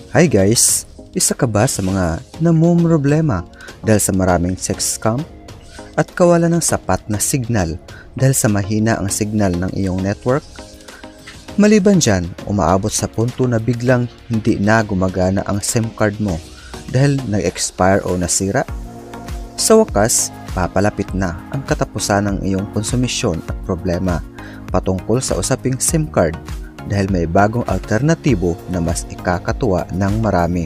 Hi guys! Isa ka ba sa mga namumroblema dahil sa maraming sex scam? At kawalan ng sapat na signal dahil sa mahina ang signal ng iyong network? Maliban dyan, umaabot sa punto na biglang hindi na gumagana ang SIM card mo dahil nag-expire o nasira? Sa wakas, papalapit na ang katapusan ng iyong konsumisyon at problema patungkol sa usaping SIM card dahil may bagong alternatibo na mas ikakatuwa ng marami.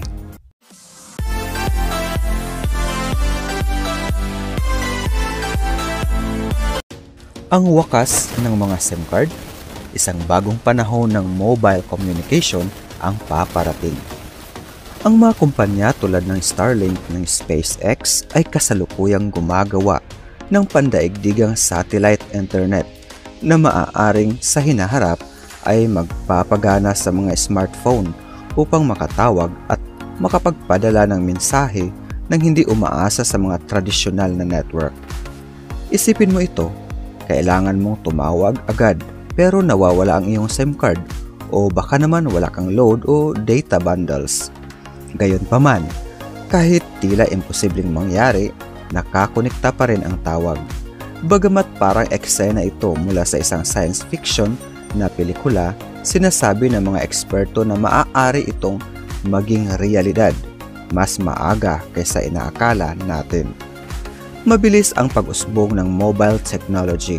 Ang wakas ng mga SIM card, isang bagong panahon ng mobile communication ang paparating. Ang mga kumpanya tulad ng Starlink ng SpaceX ay kasalukuyang gumagawa ng pandaigdigang satellite internet na maaaring sa hinaharap ay magpapagana sa mga smartphone upang makatawag at makapagpadala ng mensahe nang hindi umaasa sa mga tradisyonal na network. Isipin mo ito, kailangan mong tumawag agad pero nawawala ang iyong SIM card o baka naman wala kang load o data bundles. Gayunpaman, kahit tila imposibleng mangyari, nakakonekta pa rin ang tawag. Bagamat parang eksena ito mula sa isang science fiction na pelikula, sinasabi ng mga eksperto na maaari itong maging realidad mas maaga kaysa inaakala natin. Mabilis ang pag-usbong ng mobile technology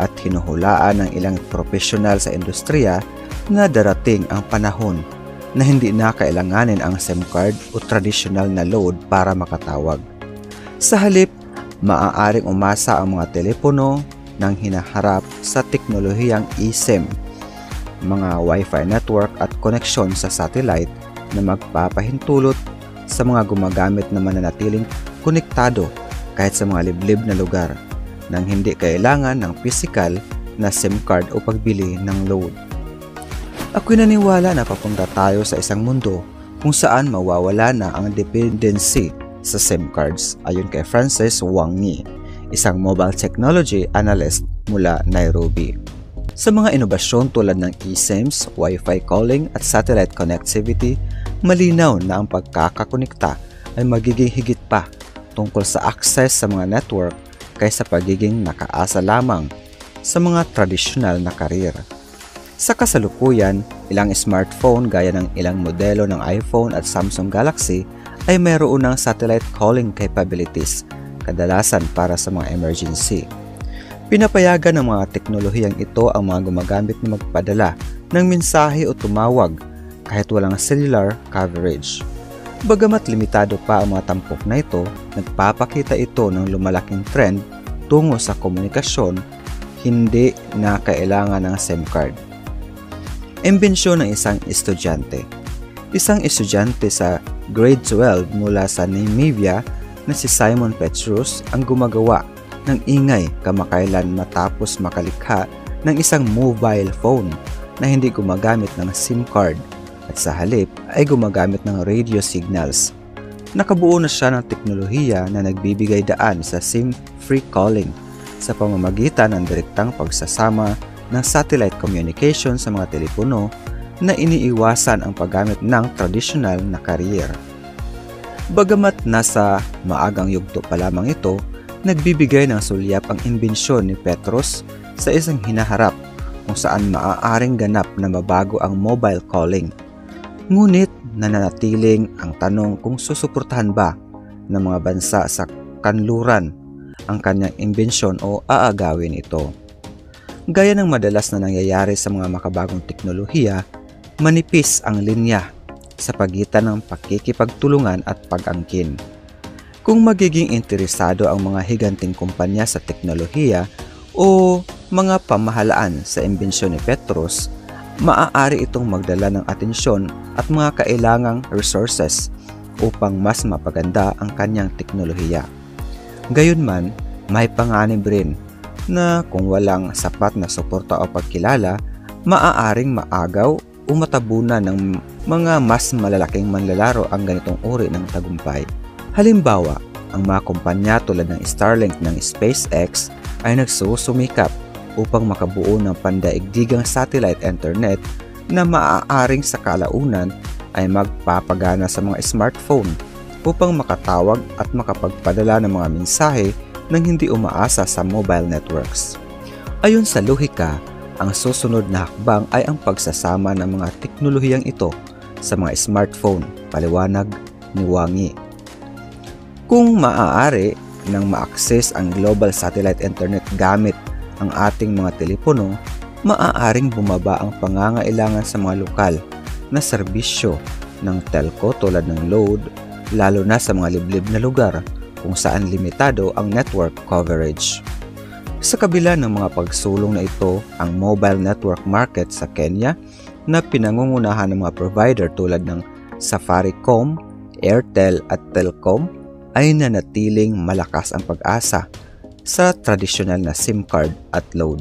at hinuhulaan ng ilang profesional sa industriya na darating ang panahon na hindi na kailanganin ang SIM card o traditional na load para makatawag. Sa halip, maaaring umasa ang mga telepono nang hinaharap sa teknolohiyang eSIM, mga Wi-Fi network at koneksyon sa satellite na magpapahintulot sa mga gumagamit na mananatiling konektado kahit sa mga liblib na lugar nang hindi kailangan ng physical na SIM card o pagbili ng load. Ako'y naniwala na papunta tayo sa isang mundo kung saan mawawala na ang dependency sa SIM cards ayon kay Francis Wang Yi, isang mobile technology analyst mula Nairobi. Sa mga inobasyon tulad ng eSIMs, Wi-Fi calling at satellite connectivity, malinaw na ang pagkakakonekta ay magiging higit pa tungkol sa access sa mga network kaysa pagiging nakaasa lamang sa mga tradisyonal na career. Sa kasalukuyan, ilang smartphone gaya ng ilang modelo ng iPhone at Samsung Galaxy ay mayroon ng satellite calling capabilities, kadalasan para sa mga emergency. Pinapayagan ng mga teknolohiyang ito ang mga gumagamit na magpadala ng mensahe o tumawag kahit walang cellular coverage. Bagamat limitado pa ang mga tampok na ito, nagpapakita ito ng lumalaking trend tungo sa komunikasyon hindi na kailangan ng SIM card. Imbensyon ng isang estudyante. Isang estudyante sa grade 12 mula sa Namibia na si Simon Petrus ang gumagawa ng ingay kamakailan matapos makalikha ng isang mobile phone na hindi gumagamit ng SIM card at sa halip ay gumagamit ng radio signals. Nakabuo na siya ng teknolohiya na nagbibigay daan sa SIM-free calling sa pamamagitan ng direktang pagsasama ng satellite communication sa mga telepono na iniiwasan ang paggamit ng tradisyonal na carrier. Bagamat nasa maagang yugto pa lamang ito, nagbibigay ng sulyap ang imbensyon ni Petrus sa isang hinaharap kung saan maaaring ganap na mabago ang mobile calling. Ngunit nananatiling ang tanong kung susuportahan ba ng mga bansa sa kanluran ang kanyang imbensyon o aagawin ito. Gaya ng madalas na nangyayari sa mga makabagong teknolohiya, manipis ang linya sa pagitan ng pakikipagtulungan at pag-angkin. Kung magiging interesado ang mga higanting kumpanya sa teknolohiya o mga pamahalaan sa imbensyon ni Petrus, maaari itong magdala ng atensyon at mga kailangang resources upang mas mapaganda ang kanyang teknolohiya. Gayunman, may panganib rin na kung walang sapat na suporta o pagkilala, maaaring maagaw o matabunan ng mga mas malalaking manlalaro ang ganitong uri ng tagumpay. Halimbawa, ang mga kumpanya tulad ng Starlink ng SpaceX ay nagsusumikap upang makabuo ng pandaigdigang satellite internet na maaaring sa kalaunan ay magpapagana sa mga smartphone upang makatawag at makapagpadala ng mga mensahe nang hindi umaasa sa mobile networks. Ayon sa lohika, ang susunod na hakbang ay ang pagsasama ng mga teknolohiyang ito sa mga smartphone, paliwanag ni Wang Yi. Kung maaari nang ma-access ang global satellite internet gamit ang ating mga telepono, maaaring bumaba ang pangangailangan sa mga lokal na serbisyo ng telco tulad ng load, lalo na sa mga liblib na lugar kung saan limitado ang network coverage. Sa kabila ng mga pagsulong na ito, ang mobile network market sa Kenya na pinangungunahan ng mga provider tulad ng Safaricom, Airtel at Telcom ay nanatiling malakas ang pag-asa sa tradisyonal na SIM card at load.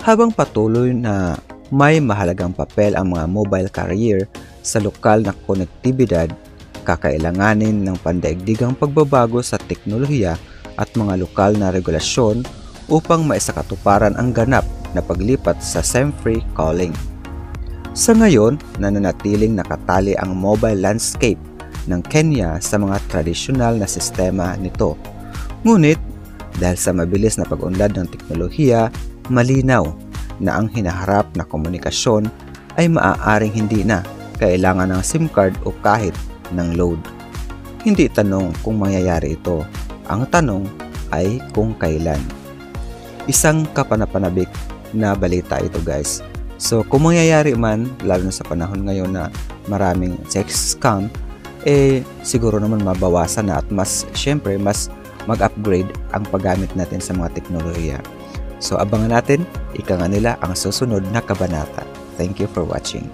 Habang patuloy na may mahalagang papel ang mga mobile carrier sa lokal na konektibidad, kakailanganin ng pandaigdigang pagbabago sa teknolohiya at mga lokal na regulasyon upang maisakatuparan ang ganap na paglipat sa SIM-free calling. Sa ngayon, nananatiling nakatali ang mobile landscape ng Kenya sa mga tradisyonal na sistema nito. Ngunit, dahil sa mabilis na pag-unlad ng teknolohiya, malinaw na ang hinaharap na komunikasyon ay maaaring hindi na kailangan ng SIM card o kahit ng load. Hindi tanong kung mangyayari ito. Ang tanong ay kung kailan. Isang kapanapanabik na balita ito, guys. So kung mangyayari man, lalo na sa panahon ngayon na maraming sex scam, siguro naman mabawasan na at mas mag-upgrade ang paggamit natin sa mga teknolohiya. So abangan natin, ika nga nila, ang susunod na kabanata. Thank you for watching.